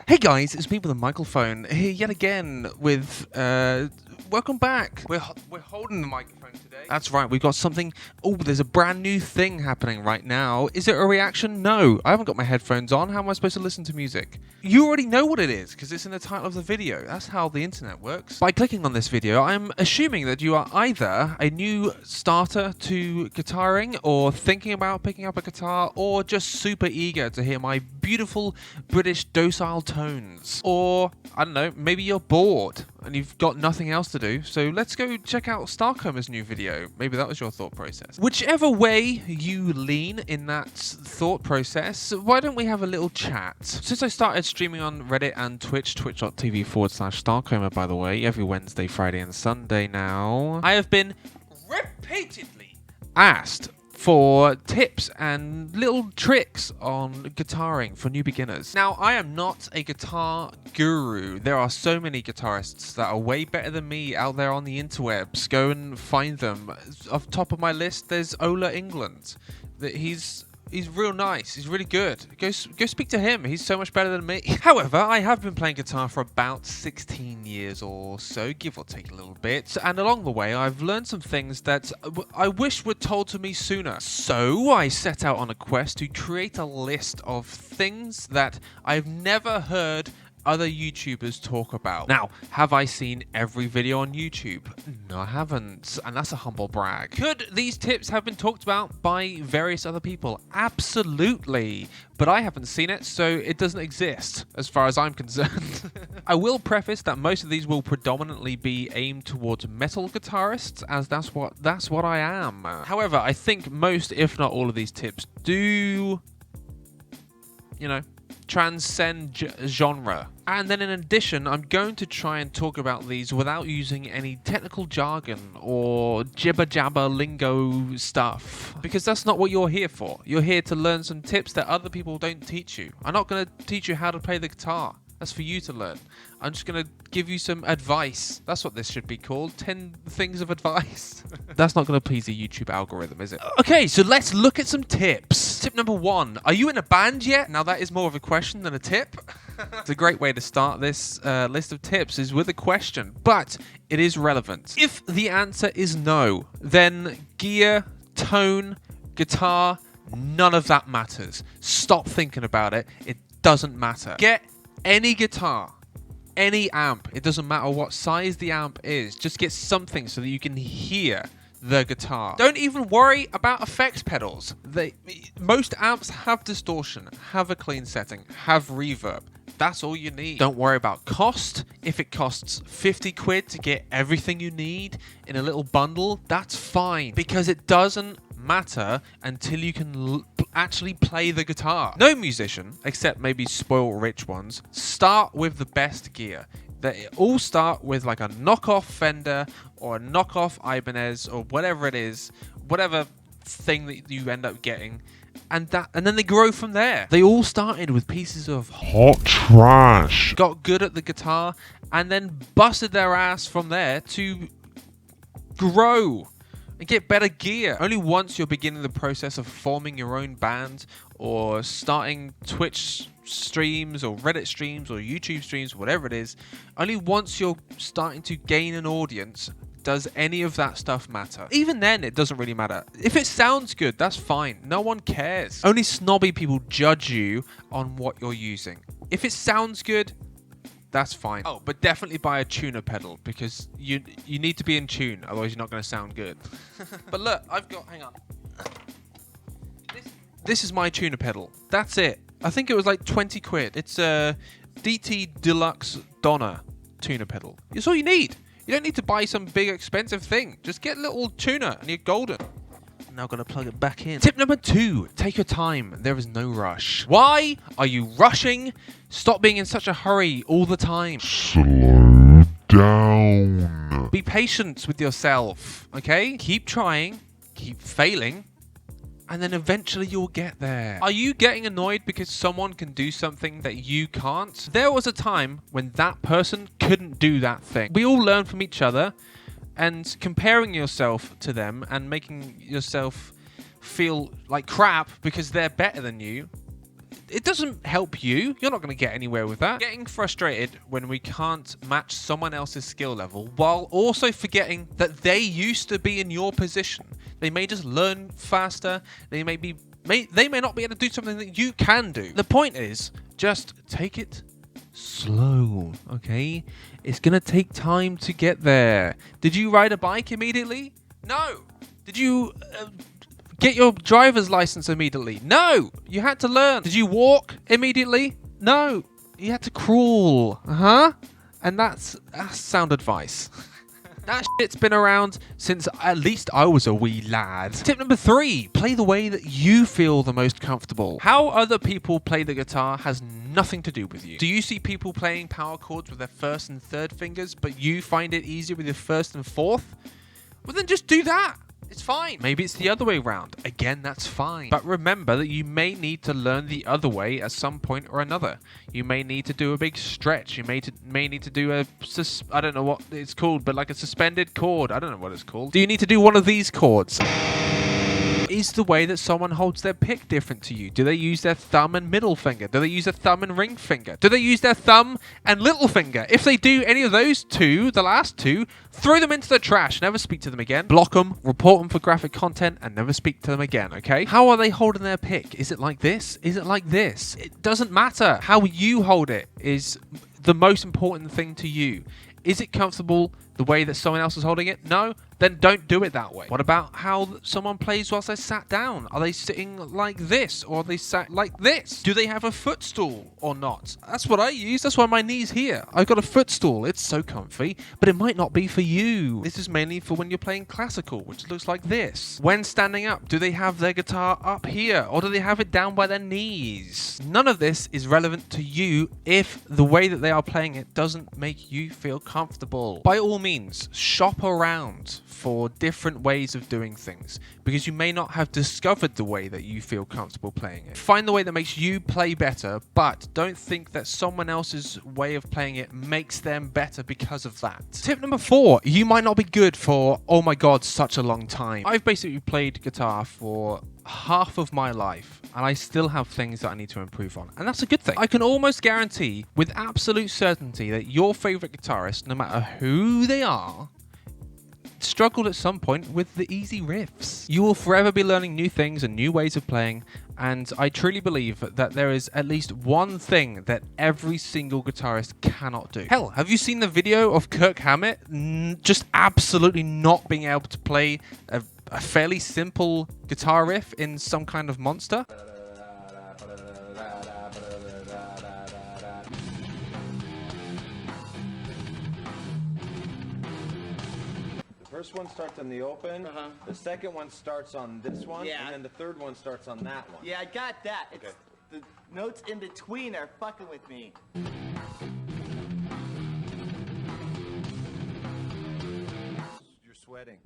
Hey guys, it's me with the microphone here yet again with welcome back. We're holding the microphone today. That's right, we've got something. Oh, there's a brand new thing happening right now. Is it a reaction? No, I haven't got my headphones on. How am I supposed to listen to music? You already know what it is because it's in the title of the video. That's how the internet works. By clicking on this video, I'm assuming that you are either a new starter to guitaring or thinking about picking up a guitar or just super eager to hear my beautiful British docile tones. Or, I don't know, maybe you're bored and you've got nothing else to do, so let's go check out Starcoma's new video. Maybe that was your thought process. Whichever way you lean in that thought process, why don't we have a little chat? Since I started streaming on Reddit and Twitch, twitch.tv/Starcoma, by the way, every Wednesday, Friday and Sunday now, I have been repeatedly asked for tips and little tricks on guitaring for new beginners. Now, I am not a guitar guru. There are so many guitarists that are way better than me out there on the interwebs. Go and find them. Off top of my list, there's Ola England. He's real nice. He's really good. Go speak to him. He's so much better than me. However, I have been playing guitar for about 16 years or so, give or take a little bit. And along the way, I've learned some things that I wish were told to me sooner. So I set out on a quest to create a list of things that I've never heard other YouTubers talk about. Now, have I seen every video on YouTube? No, I haven't, and that's a humble brag. Could these tips have been talked about by various other people? Absolutely, but I haven't seen it, so it doesn't exist as far as I'm concerned. I will preface that most of these will predominantly be aimed towards metal guitarists, as that's what I am. However, I think most, if not all of these tips do, transcend genre. And then in addition, I'm going to try and talk about these without using any technical jargon or jibber-jabber lingo stuff, because that's not what you're here for. You're here to learn some tips that other people don't teach you. I'm not going to teach you how to play the guitar. That's for you to learn. I'm just going to give you some advice. That's what this should be called. 10 things of advice. That's not going to please the YouTube algorithm, is it? Okay, so let's look at some tips. Tip number 1. Are you in a band yet? Now, that is more of a question than a tip. It's a great way to start this list of tips is with a question, but it is relevant. If the answer is no, then gear, tone, guitar, none of that matters. Stop thinking about it. It doesn't matter. Get any guitar, any amp, it doesn't matter what size the amp is, just get something so that you can hear the guitar. Don't even worry about effects pedals. Most amps have distortion, have a clean setting, have reverb. That's all you need. Don't worry about cost. If it costs 50 quid to get everything you need in a little bundle, that's fine, because it doesn't matter until you can actually play the guitar. No musician, except maybe spoiled rich ones, start with the best gear. They all start with like a knockoff Fender or a knockoff Ibanez or whatever it is, whatever thing that you end up getting, and then they grow from there. They all started with pieces of hot trash, got good at the guitar, and then busted their ass from there to grow and get better gear. Only once you're beginning the process of forming your own band or starting Twitch streams or Reddit streams or YouTube streams, whatever it is, only once you're starting to gain an audience does any of that stuff matter. Even then, it doesn't really matter. If it sounds good, that's fine. No one cares. Only snobby people judge you on what you're using. If it sounds good, that's fine. Oh, but definitely buy a tuner pedal, because you need to be in tune, otherwise you're not going to sound good. But look, hang on. This is my tuner pedal. That's it. I think it was like 20 quid. It's a DT Deluxe Donna tuner pedal. It's all you need. You don't need to buy some big expensive thing. Just get a little tuner and you're golden. I'm now going to plug it back in. Tip number 2, take your time. There is no rush. Why are you rushing? Stop being in such a hurry all the time. Slow down. Be patient with yourself, okay? Keep trying, keep failing, and then eventually you'll get there. Are you getting annoyed because someone can do something that you can't? There was a time when that person couldn't do that thing. We all learn from each other, and comparing yourself to them and making yourself feel like crap because they're better than you it doesn't help you. You're not going to get anywhere with that. Getting frustrated when we can't match someone else's skill level while also forgetting that they used to be in your position. They may just learn faster. They may not be able to do something that you can do. The point is, just take it slow, okay? It's gonna take time to get there. Did you ride a bike immediately? No. Did you get your driver's license immediately? No. You had to learn. Did you walk immediately? No. You had to crawl. And that's sound advice. That shit's been around since at least I was a wee lad. Tip number 3, play the way that you feel the most comfortable. How other people play the guitar has nothing to do with you. Do you see people playing power chords with their first and third fingers, but you find it easier with your first and fourth? Well, then just do that. It's fine. Maybe it's the other way around. Again, that's fine. But remember that you may need to learn the other way at some point or another. You may need to do a big stretch. You may need to do I don't know what it's called, but like a suspended chord. I don't know what it's called. Do you need to do one of these chords? Is the way that someone holds their pick different to you? Do they use their thumb and middle finger? Do they use their thumb and ring finger? Do they use their thumb and little finger? If they do any of those two, the last two, throw them into the trash. Never speak to them again. Block them, report them for graphic content, and never speak to them again, okay? How are they holding their pick? Is it like this? Is it like this? It doesn't matter. How you hold it is the most important thing to you. Is it comfortable the way that someone else is holding it? No? Then don't do it that way. What about how someone plays whilst they're sat down? Are they sitting like this, or are they sat like this? Do they have a footstool or not? That's what I use. That's why my knee's here. I've got a footstool. It's so comfy, but it might not be for you. This is mainly for when you're playing classical, which looks like this. When standing up, do they have their guitar up here, or do they have it down by their knees? None of this is relevant to you if the way that they are playing it doesn't make you feel comfortable. By all means, shop around for different ways of doing things, because you may not have discovered the way that you feel comfortable playing it. Find the way that makes you play better, but don't think that someone else's way of playing it makes them better because of that. Tip number 4, you might not be good for, oh my god, such a long time. I've basically played guitar for half of my life, and I still have things that I need to improve on, and that's a good thing. I can almost guarantee with absolute certainty that your favorite guitarist, no matter who they are, struggled at some point with the easy riffs. You will forever be learning new things and new ways of playing, and I truly believe that there is at least one thing that every single guitarist cannot do. Hell, have you seen the video of Kirk Hammett just absolutely not being able to play a fairly simple guitar riff in some kind of monster? First one starts on the open, the second one starts on this one, and then the third one starts on that one. Yeah, I got that. Okay. It's the notes in between are fucking with me. You're sweating.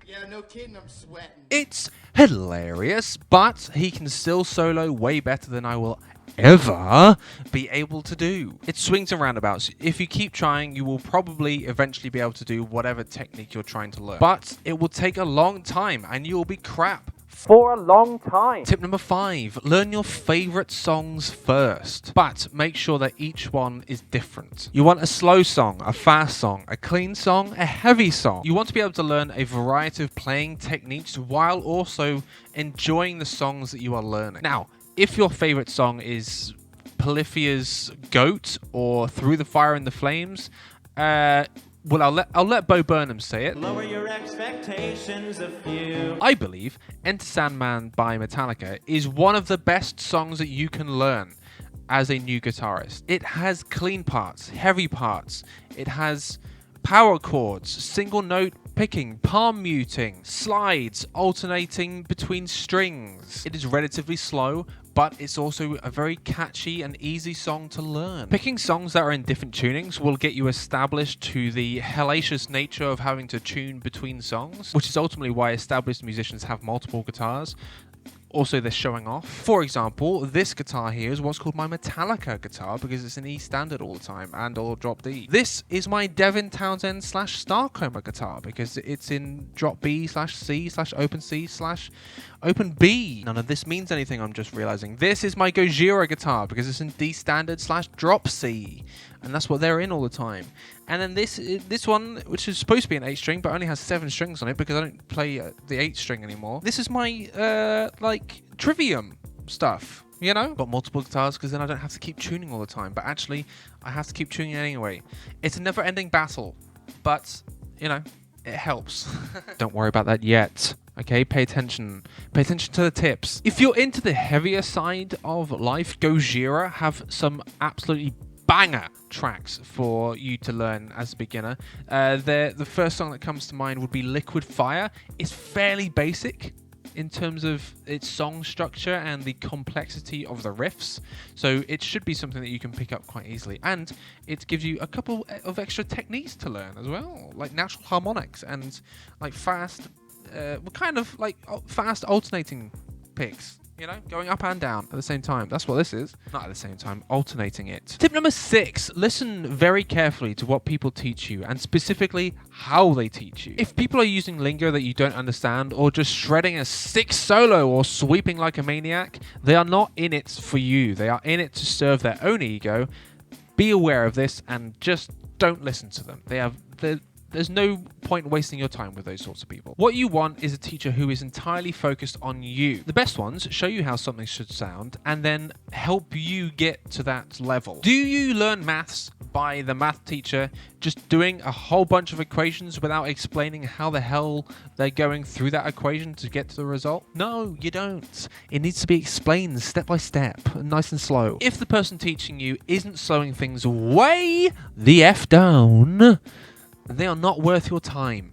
Yeah, no kidding, I'm sweating. It's hilarious, but he can still solo way better than I will ever be able to do. It swings and roundabouts. If you keep trying, you will probably eventually be able to do whatever technique you're trying to learn. But it will take a long time, and you will be crap for a long time. Tip number 5, learn your favorite songs first, but make sure that each one is different. You want a slow song, a fast song, a clean song, a heavy song. You want to be able to learn a variety of playing techniques while also enjoying the songs that you are learning. Now, if your favorite song is Polyphia's Goat or Through the Fire and the Flames, well, I'll let Bo Burnham say it. Lower your expectations a few. I believe Enter Sandman by Metallica is one of the best songs that you can learn as a new guitarist. It has clean parts, heavy parts. It has power chords, single note picking, palm muting, slides, alternating between strings. It is relatively slow, but it's also a very catchy and easy song to learn. Picking songs that are in different tunings will get you established to the hellacious nature of having to tune between songs, which is ultimately why established musicians have multiple guitars. Also, they're showing off. For example, this guitar here is what's called my Metallica guitar because it's in E standard all the time and all drop D. This is my Devin Townsend / Starcoma guitar because it's in drop B / C / open C / open B. None of this means anything, I'm just realizing. This is my Gojira guitar because it's in D standard / drop C. And that's what they're in all the time. And then this one, which is supposed to be an 8-string, but only has 7 strings on it because I don't play the 8-string anymore. This is my, like, Trivium stuff. You know, got multiple guitars because then I don't have to keep tuning all the time. But actually, I have to keep tuning anyway. It's a never-ending battle, but you know, it helps. Don't worry about that yet. Okay, pay attention. Pay attention to the tips. If you're into the heavier side of life, Gojira have some absolutely banger tracks for you to learn as a beginner. The first song that comes to mind would be Liquid Fire. It's fairly basic in terms of its song structure and the complexity of the riffs, so it should be something that you can pick up quite easily, and it gives you a couple of extra techniques to learn as well, like natural harmonics and like fast fast alternating picks, you know, going up and down at the same time. That's what this is. Not at the same time, alternating it. Tip number 6, listen very carefully to what people teach you, and specifically how they teach you. If people are using lingo that you don't understand, or just shredding a sick solo or sweeping like a maniac, they are not in it for you. They are in it to serve their own ego. Be aware of this and just don't listen to them. There's no point wasting your time with those sorts of people. What you want is a teacher who is entirely focused on you. The best ones show you how something should sound and then help you get to that level. Do you learn maths by the math teacher just doing a whole bunch of equations without explaining how the hell they're going through that equation to get to the result? No, you don't. It needs to be explained step by step, nice and slow. If the person teaching you isn't slowing things way the F down, they are not worth your time.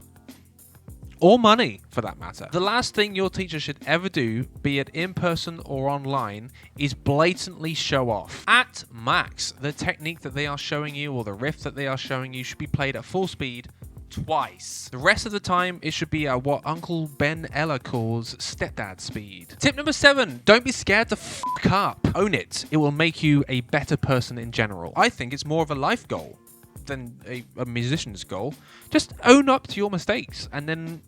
Or money, for that matter. The last thing your teacher should ever do, be it in person or online, is blatantly show off. At max, the technique that they are showing you or the riff that they are showing you should be played at full speed twice. The rest of the time, it should be at what Uncle Ben Ella calls stepdad speed. Tip number 7, don't be scared to fuck up. Own it. It will make you a better person in general. I think it's more of a life goal than a musician's goal. Just own up to your mistakes and then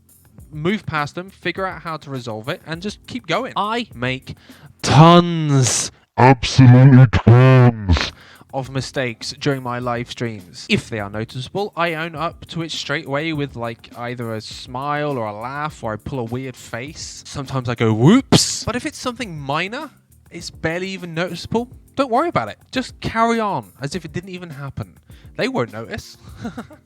move past them, figure out how to resolve it, and just keep going. I make tons, absolutely tons, of mistakes during my live streams. If they are noticeable, I own up to it straight away with like either a smile or a laugh, or I pull a weird face. Sometimes I go whoops. But if it's something minor, it's barely even noticeable, don't worry about it. Just carry on as if it didn't even happen. They won't notice.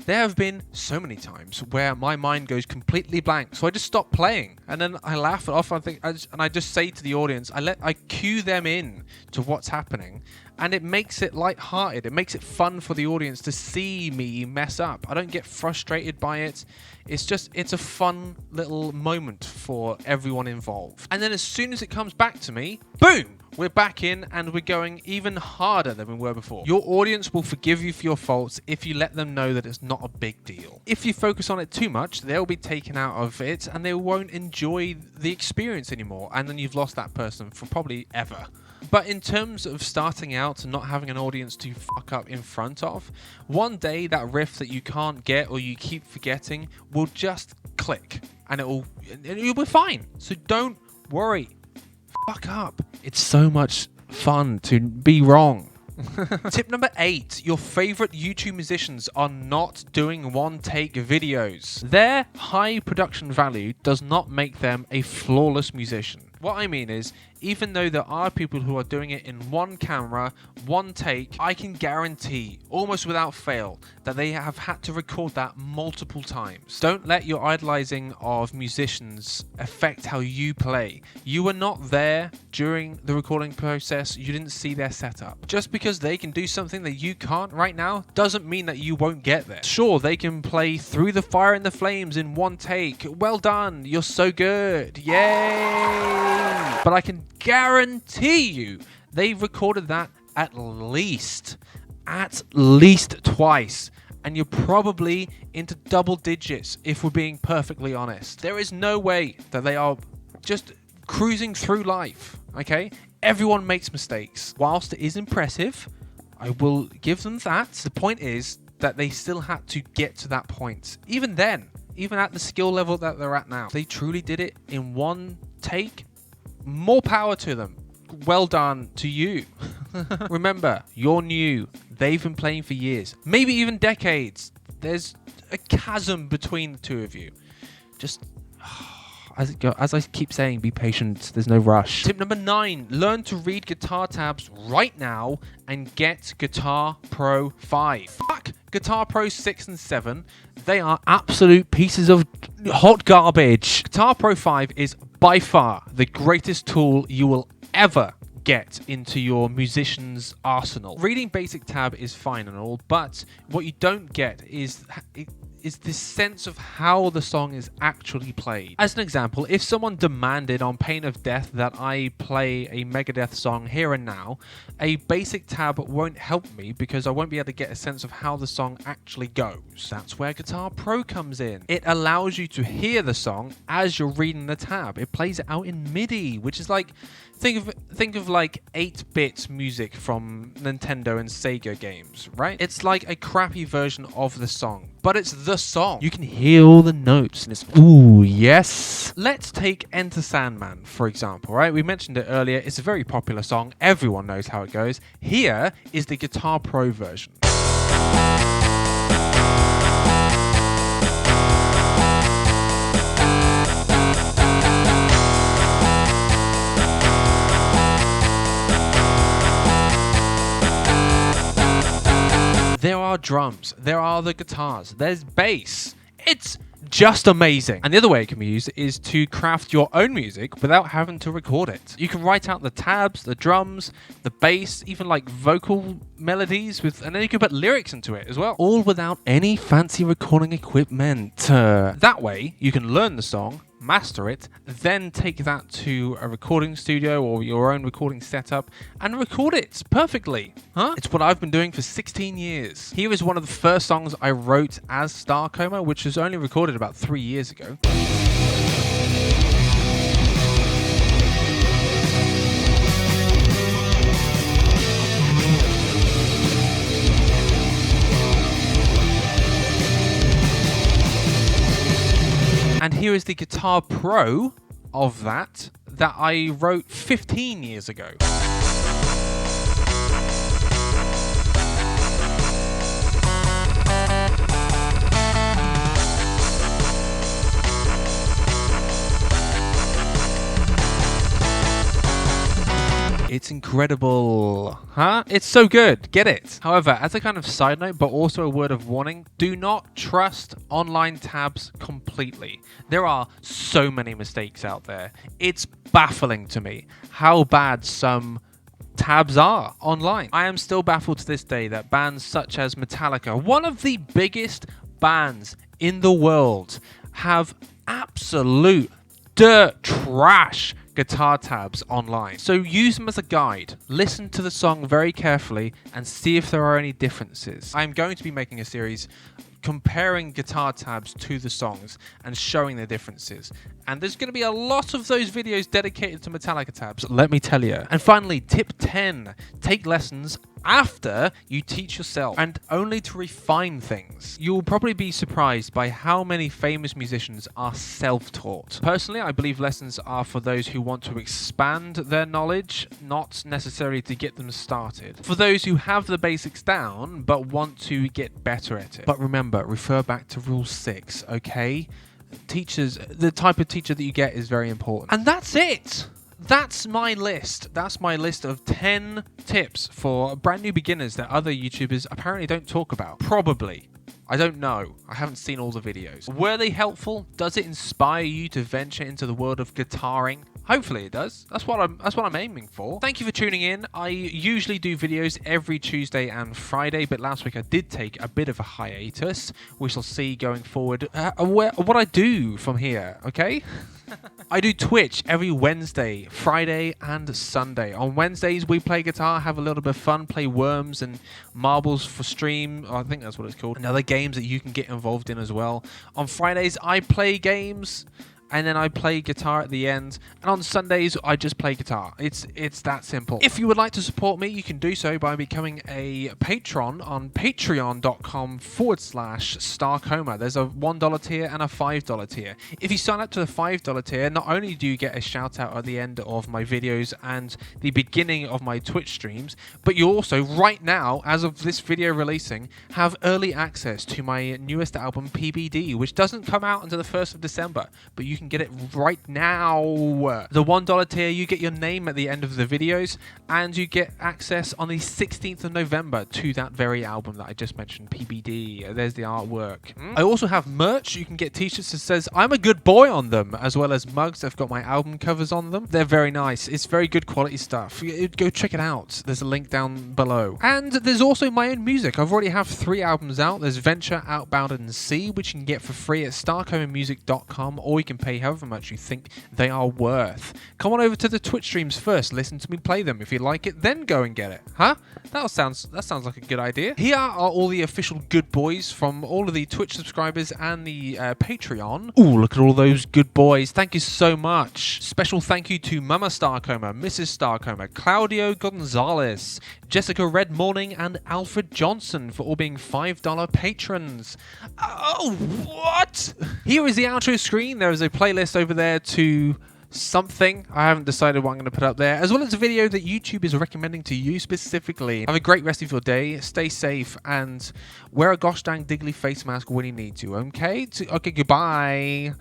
There have been so many times where my mind goes completely blank, so I just stop playing and then I laugh it off. I just say to the audience, I cue them in to what's happening, and it makes it lighthearted. It makes it fun for the audience to see me mess up. I don't get frustrated by it. It's a fun little moment for everyone involved. And then as soon as it comes back to me, boom! We're back in and we're going even harder than we were before. Your audience will forgive you for your faults if you let them know that it's not a big deal. If you focus on it too much, they'll be taken out of it and they won't enjoy the experience anymore. And then you've lost that person for probably ever. But in terms of starting out and not having an audience to fuck up in front of, one day that riff that you can't get or you keep forgetting will just click and you'll be fine. So don't worry. Fuck up. It's so much fun to be wrong. Tip number 8, your favorite YouTube musicians are not doing one-take videos. Their high production value does not make them a flawless musician. What I mean is, even though there are people who are doing it in one camera, one take, I can guarantee, almost without fail, that they have had to record that multiple times. Don't let your idolizing of musicians affect how you play. You were not there during the recording process. You didn't see their setup. Just because they can do something that you can't right now doesn't mean that you won't get there. Sure, they can play Through the Fire and the Flames in one take. Well done. You're so good. Yay! But I can guarantee you they've recorded that at least twice, and you're probably into double digits if we're being perfectly honest. There is no way that they are just cruising through life, okay? Everyone makes mistakes. Whilst it is impressive, I will give them that. The point is that they still had to get to that point. Even then, even at the skill level that they're at now, they truly did it in one take. more power to them. Well done to you. Remember, you're new. They've been playing for years, maybe even decades. There's a chasm between the two of you. Just, as I keep saying, be patient. There's no rush. Tip number 9, learn to read guitar tabs right now and get Guitar Pro 5. Fuck Guitar Pro 6 and 7. They are absolute pieces of hot garbage. Guitar Pro 5 is by far the greatest tool you will ever get into your musician's arsenal. Reading basic tab is fine and all, but what you don't get is this sense of how the song is actually played. As an example, if someone demanded on pain of death that I play a Megadeth song here and now, a basic tab won't help me because I won't be able to get a sense of how the song actually goes. That's where Guitar Pro comes in. It allows you to hear the song as you're reading the tab. It plays it out in MIDI, which is like, think of like 8-bit music from Nintendo and Sega games, right? It's like a crappy version of the song, but it's the song. You can hear all the notes and it's, ooh, yes. Let's take Enter Sandman, for example, right? We mentioned it earlier. It's a very popular song. Everyone knows how it goes. Here is the Guitar Pro version. There are drums, there are the guitars, there's bass. It's just amazing. And the other way it can be used is to craft your own music without having to record it. You can write out the tabs, the drums, the bass, even like vocal melodies, and then you can put lyrics into it as well. All without any fancy recording equipment. That way, you can learn the song, master it, then take that to a recording studio or your own recording setup and record it perfectly. It's what I've been doing for 16 years. Here is one of the first songs I wrote as Starcoma, which was only recorded about 3 years ago. And here is the Guitar Pro of that I wrote 15 years ago. It's incredible, huh? It's so good, get it? However, as a kind of side note, but also a word of warning, do not trust online tabs completely. There are so many mistakes out there. It's baffling to me how bad some tabs are online. I am still baffled to this day that bands such as Metallica, one of the biggest bands in the world, have absolute dirt trash guitar tabs online. So use them as a guide. Listen to the song very carefully and see if there are any differences. I'm going to be making a series comparing guitar tabs to the songs and showing the differences. And there's going to be a lot of those videos dedicated to Metallica tabs, let me tell you. And finally, tip 10, take lessons after you teach yourself and only to refine things. You'll probably be surprised by how many famous musicians are self-taught. Personally, I believe lessons are for those who want to expand their knowledge, not necessarily to get them started. For those who have the basics down but want to get better at it. But remember, refer back to rule 6, okay? Teachers, the type of teacher that you get is very important. And that's it. That's my list. That's my list of 10 tips for brand new beginners that other YouTubers apparently don't talk about. Probably. I don't know. I haven't seen all the videos. Were they helpful? Does it inspire you to venture into the world of guitaring? Hopefully it does. That's what I'm aiming for. Thank you for tuning in. I usually do videos every Tuesday and Friday, but last week I did take a bit of a hiatus. We shall see going forward what I do from here, okay? I do Twitch every Wednesday, Friday, and Sunday. On Wednesdays, we play guitar, have a little bit of fun, play Worms and Marbles for stream. I think that's what it's called. And other games that you can get involved in as well. On Fridays, I play games. and then I play guitar at the end. And on Sundays, I just play guitar. It's that simple. If you would like to support me, you can do so by becoming a patron on patreon.com/Starcoma. There's a $1 tier and a $5 tier. If you sign up to the $5 tier, not only do you get a shout out at the end of my videos and the beginning of my Twitch streams, but you also, right now, as of this video releasing, have early access to my newest album, PBD, which doesn't come out until the 1st of December, but you can get it right now. The $1 tier, you get your name at the end of the videos, and you get access on the 16th of November to that very album that I just mentioned, PBD. There's the artwork. I also have merch. You can get t-shirts that says I'm a good boy on them, as well as mugs that have got my album covers on them. They're very nice. It's very good quality stuff. Go check it out. There's a link down below. And there's also my own music. I've already have 3 albums out. There's Venture, Outbound, and Sea, which you can get for free at starcomamusic.com, or you can pay however much you think they are worth. Come on over to the Twitch streams first, listen to me play them. If you like it, then go and get it. Huh? That sounds like a good idea. Here are all the official good boys from all of the Twitch subscribers and the Patreon. Ooh, look at all those good boys. Thank you so much. Special thank you to Mama Starcoma, Mrs. Starcoma, Claudio Gonzalez, Jessica Red Morning, and Alfred Johnson for all being $5 patrons. Oh, what? Here is the outro screen. There is a playlist over there to something. I haven't decided what I'm going to put up there, as well as a video that YouTube is recommending to you specifically. Have a great rest of your day. Stay safe and wear a gosh dang diggly face mask when you need to. Okay? Okay, goodbye.